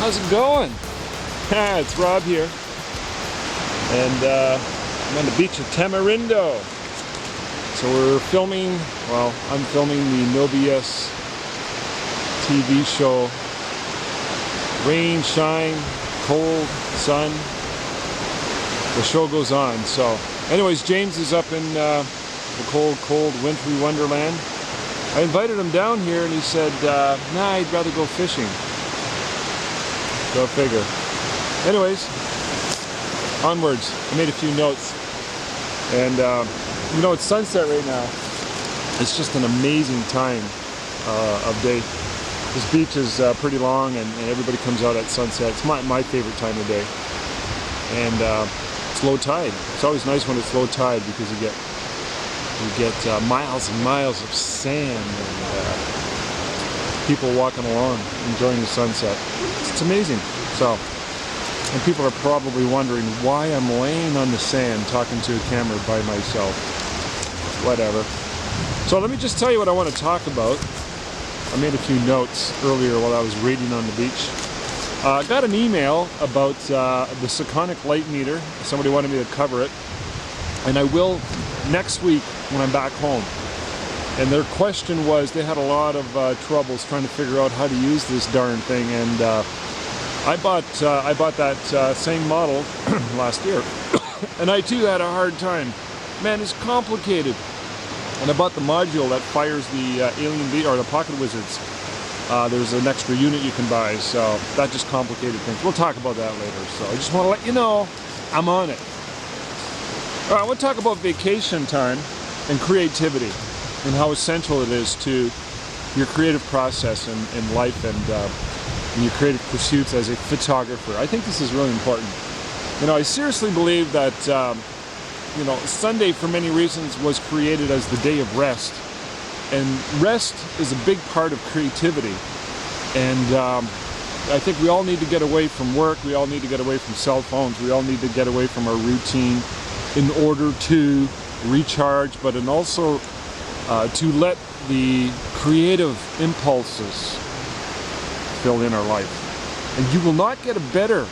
How's it going? It's Rob here. And I'm on the beach of Tamarindo. So we're filming, well, I'm filming the NoBsTeeVee show. Rain, shine, cold, sun. The show goes on. So anyways, James is up in the cold, wintry wonderland. I invited him down here and he said, nah, I'd rather go fishing. Go figure. Anyways, onwards. I made a few notes. And, you know, it's sunset right now. It's just an amazing time of day. This beach is pretty long and everybody comes out at sunset. It's my favorite time of day. And it's low tide. It's always nice when it's low tide because you get miles and miles of sand and people walking along enjoying the sunset. It's amazing. So, and people are probably wondering why I'm laying on the sand talking to a camera by myself. Whatever. So let me just tell you what I want to talk about. I made a few notes earlier while I was reading on the beach. I got an email about the Seconic light meter. Somebody wanted me to cover it. And I will next week when I'm back home. And their question was, they had a lot of troubles trying to figure out how to use this darn thing. And I bought that same model last year. And I too had a hard time. Man, it's complicated. And I bought the module that fires the Alien Beat or the Pocket Wizards. There's an extra unit you can buy, so that just complicated things. We'll talk about that later. So I just want to let you know I'm on it. All right, I want to talk about vacation time and creativity and how essential it is to your creative process in life and in your creative pursuits as a photographer. I think this is really important. You know, I seriously believe that you know, Sunday for many reasons was created as the day of rest. And rest is a big part of creativity. And I think we all need to get away from work. We all need to get away from cell phones. We all need to get away from our routine in order to recharge, but and also to let the creative impulses fill in our life. And you will not get a better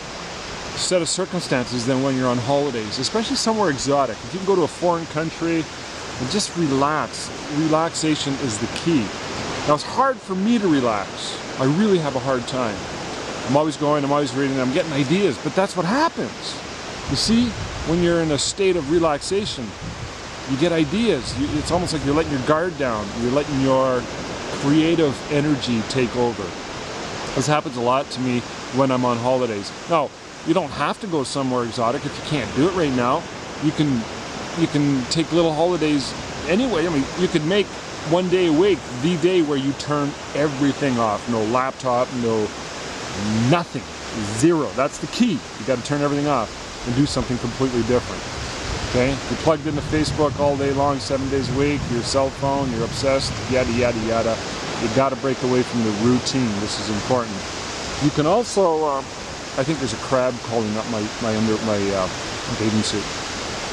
set of circumstances than when you're on holidays, especially somewhere exotic. If you can go to a foreign country and just relax. Relaxation is the key. Now it's hard for me to relax. I really have a hard time. I'm always going, I'm always reading, I'm getting ideas, but that's what happens. You see, when you're in a state of relaxation, you get ideas. It's almost like you're letting your guard down. You're letting your creative energy take over. This happens a lot to me when I'm on holidays. Now, you don't have to go somewhere exotic if you can't do it right now. You can take little holidays anyway. I mean, you could make one day a week the day where you turn everything off. No laptop, no nothing, zero. That's the key. You got to turn everything off and do something completely different. Okay? You're plugged into Facebook all day long, 7 days a week. Your cell phone, you're obsessed, yada yada yada. You got to break away from the routine. This is important. You can also, I think there's a crab crawling up my bathing suit.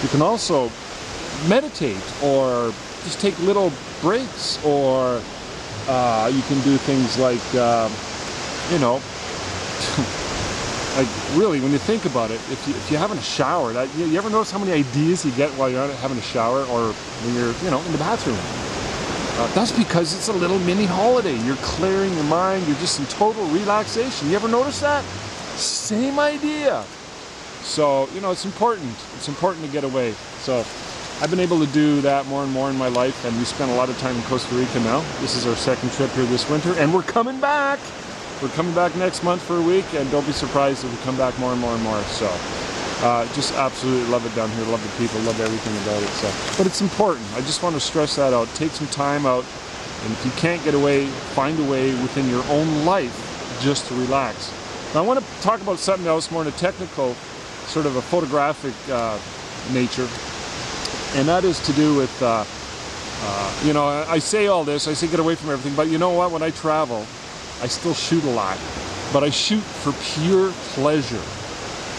You can also meditate or just take little breaks, or you can do things like, you know, like really when you think about it, if you're having a shower, you ever notice how many ideas you get while you're having a shower or when you're, you know, in the bathroom? That's because it's a little mini holiday. You're clearing your mind. You're just in total relaxation. You ever notice that? Same idea. So, you know, it's important. It's important to get away. So I've been able to do that more and more in my life, and we spend a lot of time in Costa Rica now. This is our second trip here this winter, and we're coming back. We're coming back next month for a week, and don't be surprised if we come back more and more and more. So just absolutely love it down here. Love the people. Love everything about it. So, but it's important. I just want to stress that out. Take some time out, and if you can't get away, find a way within your own life just to relax. Now, I want to talk about something else, more in a technical, sort of a photographic nature, and that is to do with, you know, I say all this, I say get away from everything, but you know what, when I travel, I still shoot a lot, but I shoot for pure pleasure.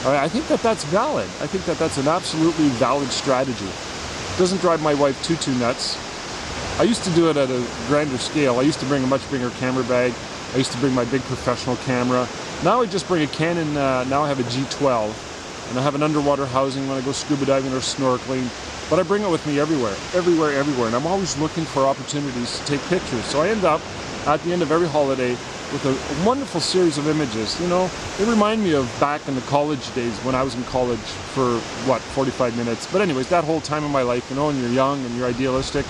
All right, I think that that's valid. I think that that's an absolutely valid strategy. It doesn't drive my wife too nuts. I used to do it at a grander scale. I used to bring a much bigger camera bag. I used to bring my big professional camera, Now I just bring a Canon, now I have a G12, and I have an underwater housing when I go scuba diving or snorkeling, but I bring it with me everywhere, and I'm always looking for opportunities to take pictures. So I end up, at the end of every holiday, with a wonderful series of images. You know, they remind me of back in the college days when I was in college for, what, 45 minutes. But anyways, that whole time of my life, you know, and you're young and you're idealistic,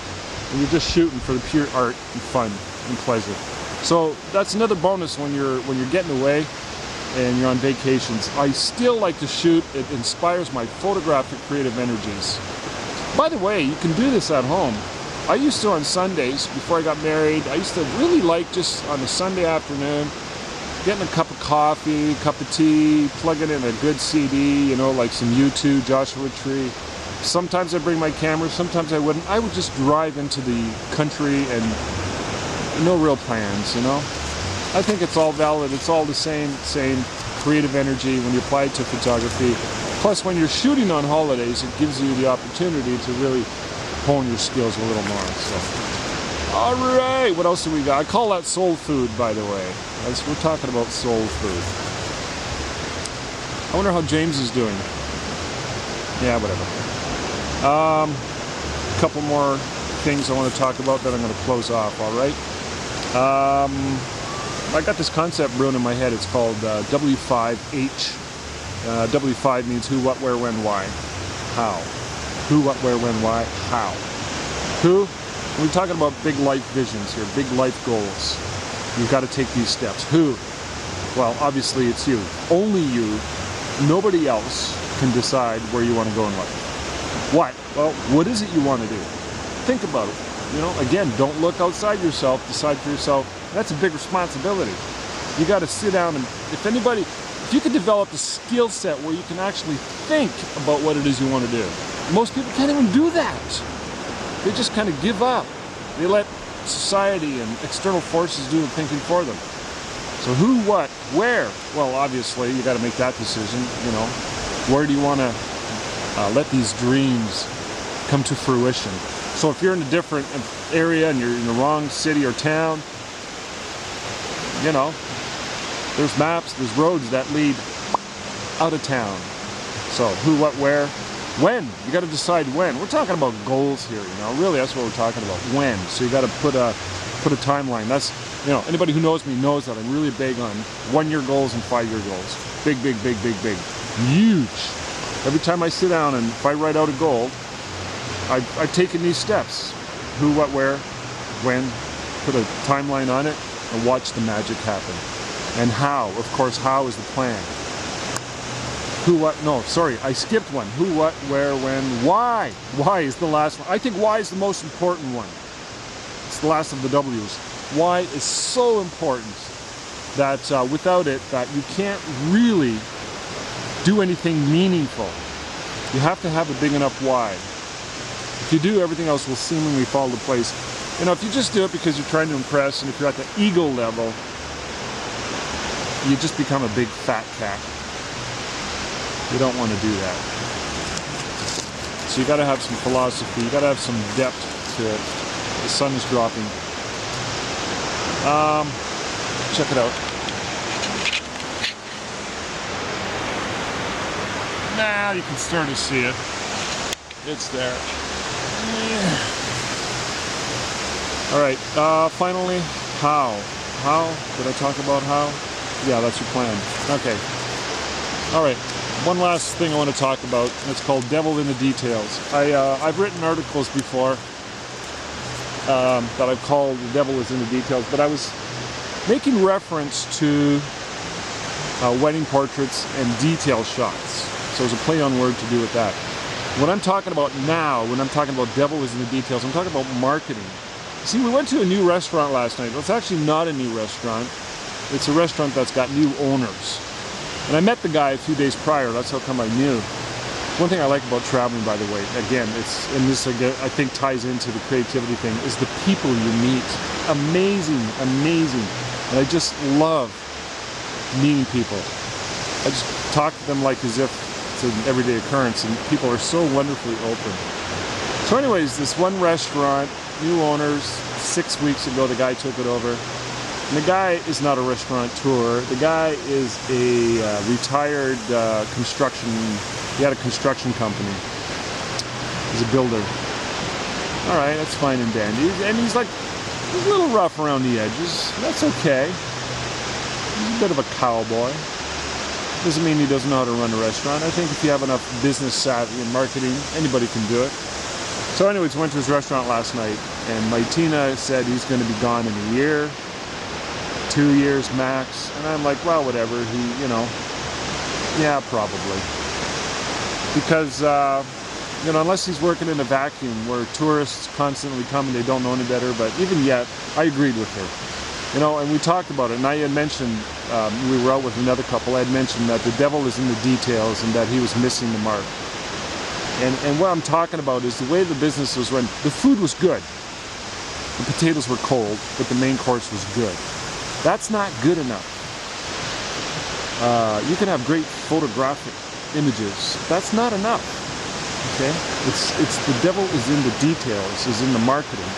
and you're just shooting for the pure art and fun and pleasure. So that's another bonus when you're getting away and you're on vacations. I still like to shoot. It inspires my photographic creative energies. By the way, you can do this at home. I used to on Sundays, before I got married, I used to really like just on a Sunday afternoon, getting a cup of coffee, cup of tea, plugging in a good CD, you know, like some U2, Joshua Tree. Sometimes I'd bring my camera, sometimes I wouldn't. I would just drive into the country and no real plans, you know. I think it's all valid. It's all the same creative energy when you apply it to photography. Plus, when you're shooting on holidays, it gives you the opportunity to really hone your skills a little more. So, all right, what else do we got? I call that soul food, by the way. We're talking about soul food. I wonder how James is doing. Yeah, whatever. A couple more things I want to talk about, then I'm going to close off. All right. I got this concept brewing in my head. It's called W5H. W5 means who, what, where, when, why, how. Who, what, where, when, why, how. Who? We're talking about big life visions here, big life goals. You've got to take these steps. Who? Well, obviously it's you. Only you. Nobody else can decide where you want to go in life. What? Well, what is it you want to do? Think about it. You know, again, don't look outside yourself. Decide for yourself. That's a big responsibility. You got to sit down and, if you could develop a skill set where you can actually think about what it is you want to do. Most people can't even do that. They just kind of give up. They let society and external forces do the thinking for them. So who, what, where? Well, obviously, you got to make that decision. You know, where do you want to let these dreams come to fruition? So if you're in a different area and you're in the wrong city or town, you know, there's maps, there's roads that lead out of town. So who, what, where, when? You got to decide when. We're talking about goals here, you know. Really, that's what we're talking about. When? So you got to put a timeline. That's, you know, anybody who knows me knows that I'm really big on 1-year goals and 5-year goals. Big, big, big, big, big, huge. Every time I sit down and if I write out a goal, I've taken these steps. Who, what, where, when. Put a timeline on it and watch the magic happen. And how? Of course, how is the plan. Who, what, no, sorry, I skipped one. Who, what, where, when, why. Why is the last one. I think why is the most important one. It's the last of the W's. Why is so important that without it, that you can't really do anything meaningful. You have to have a big enough why. If you do, everything else will seemingly fall into place. You know, if you just do it because you're trying to impress, and if you're at the ego level, you just become a big fat cat. You don't want to do that. So you got to have some philosophy. You got to have some depth to it. The sun is dropping. Check it out. Now you can start to see it. It's there. All right. Finally, how? How? Did I talk about how? Yeah, that's your plan. Okay. All right. One last thing I want to talk about. It's called Devil in the Details. I've written articles before that I've called The Devil is in the Details, but I was making reference to wedding portraits and detail shots. So there's a play on word to do with that. What I'm talking about now, when I'm talking about Devil is in the Details, I'm talking about marketing. See, we went to a new restaurant last night. Well, it's actually not a new restaurant. It's a restaurant that's got new owners. And I met the guy a few days prior. That's how come I knew. One thing I like about traveling, by the way, again, and this again, I think ties into the creativity thing, is the people you meet. Amazing, amazing. And I just love meeting people. I just talk to them like as if it's an everyday occurrence, and people are so wonderfully open. So anyways, this one restaurant, new owners, 6 weeks ago the guy took it over. And the guy is not a restaurateur. The guy is a retired construction. He had a construction company. He's a builder. All right, that's fine and dandy. And he's a little rough around the edges. That's okay. He's a bit of a cowboy. Doesn't mean he doesn't know how to run a restaurant. I think if you have enough business savvy and marketing, anybody can do it. So anyways, went to his restaurant last night, and my Tina said he's going to be gone in a year, 2 years max. And I'm like, well, whatever. Yeah, probably. Because, unless he's working in a vacuum where tourists constantly come and they don't know any better. But even yet, I agreed with her. And we talked about it, and I had mentioned, we were out with another couple, I had mentioned that the devil is in the details and that he was missing the mark. And what I'm talking about is the way the business was run. The food was good. The potatoes were cold, but the main course was good. That's not good enough. You can have great photographic images. That's not enough. Okay? It's the devil is in the details, is in the marketing.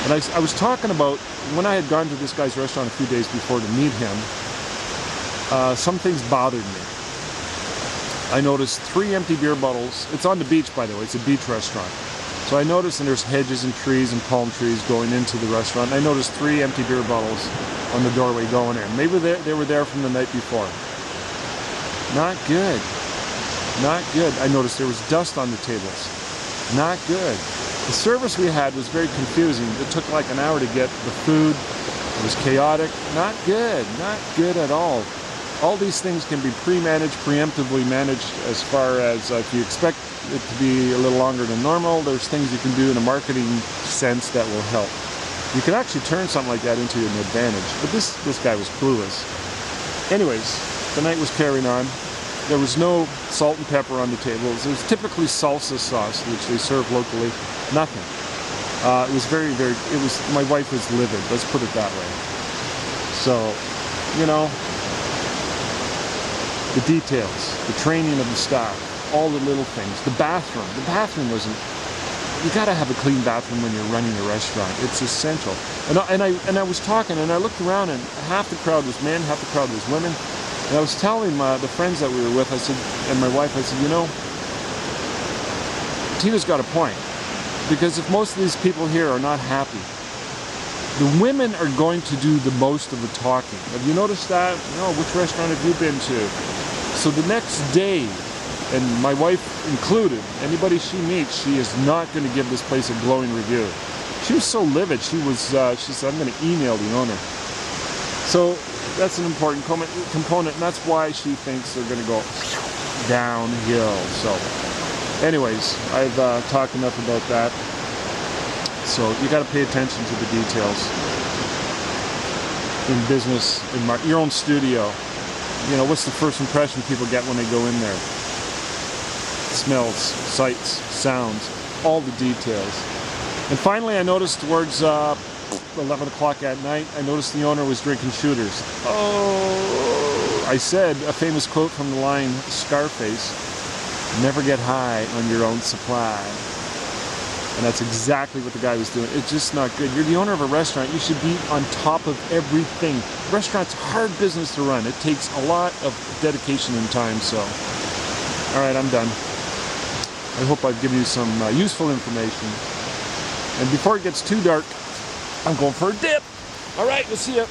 And I was talking about, when I had gone to this guy's restaurant a few days before to meet him, some things bothered me. I noticed 3 empty beer bottles. It's on the beach, by the way. It's a beach restaurant. So I noticed, and there's hedges and trees and palm trees going into the restaurant. I noticed 3 empty beer bottles on the doorway going in. Maybe they were there from the night before. Not good. Not good. I noticed there was dust on the tables. Not good. The service we had was very confusing. It took like an hour to get the food. It was chaotic. Not good. Not good at all. All these things can be pre-managed, preemptively managed as far as if you expect it to be a little longer than normal, there's things you can do in a marketing sense that will help. You can actually turn something like that into an advantage. But this guy was clueless. Anyways, the night was carrying on. There was no salt and pepper on the tables. It was typically salsa sauce, which they serve locally. Nothing. It was very, very, my wife was livid, let's put it that way. So, the details, the training of the staff, all the little things. The bathroom wasn't, you gotta have a clean bathroom when you're running a restaurant. It's essential. And I was talking, and I looked around, and half the crowd was men, half the crowd was women. And I was telling the friends that we were with, I said, and my wife, I said, Tina's got a point. Because if most of these people here are not happy, the women are going to do the most of the talking. Have you noticed that? Which restaurant have you been to? So the next day, and my wife included, anybody she meets, she is not going to give this place a glowing review. She was so livid. She said, I'm going to email the owner. So that's an important component, and that's why she thinks they're going to go downhill. So anyways, I've talked enough about that. So you got to pay attention to the details in business, in your own studio. What's the first impression people get when they go in there? Smells, sights, sounds, all the details. And finally, I noticed towards 11 o'clock at night, I noticed the owner was drinking shooters. Oh, I said a famous quote from the line Scarface, never get high on your own supply. And that's exactly what the guy was doing. It's just not good. You're the owner of a restaurant. You should be on top of everything. Restaurant's hard business to run. It takes a lot of dedication and time. So, all right, I'm done. I hope I've given you some useful information. And before it gets too dark, I'm going for a dip. All right, we'll see you.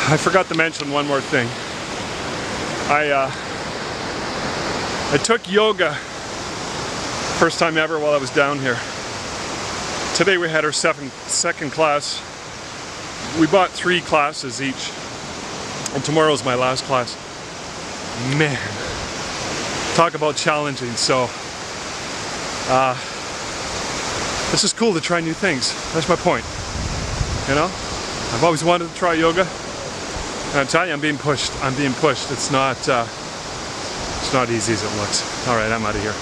I forgot to mention one more thing. I took yoga first time ever while I was down here. Today we had our second class. We bought 3 classes each, and tomorrow's my last class. Man, talk about challenging. So it's just cool to try new things. That's my point. You know, I've always wanted to try yoga, and I'm telling you, I'm being pushed. I'm being pushed. It's not easy as it looks. All right, I'm out of here.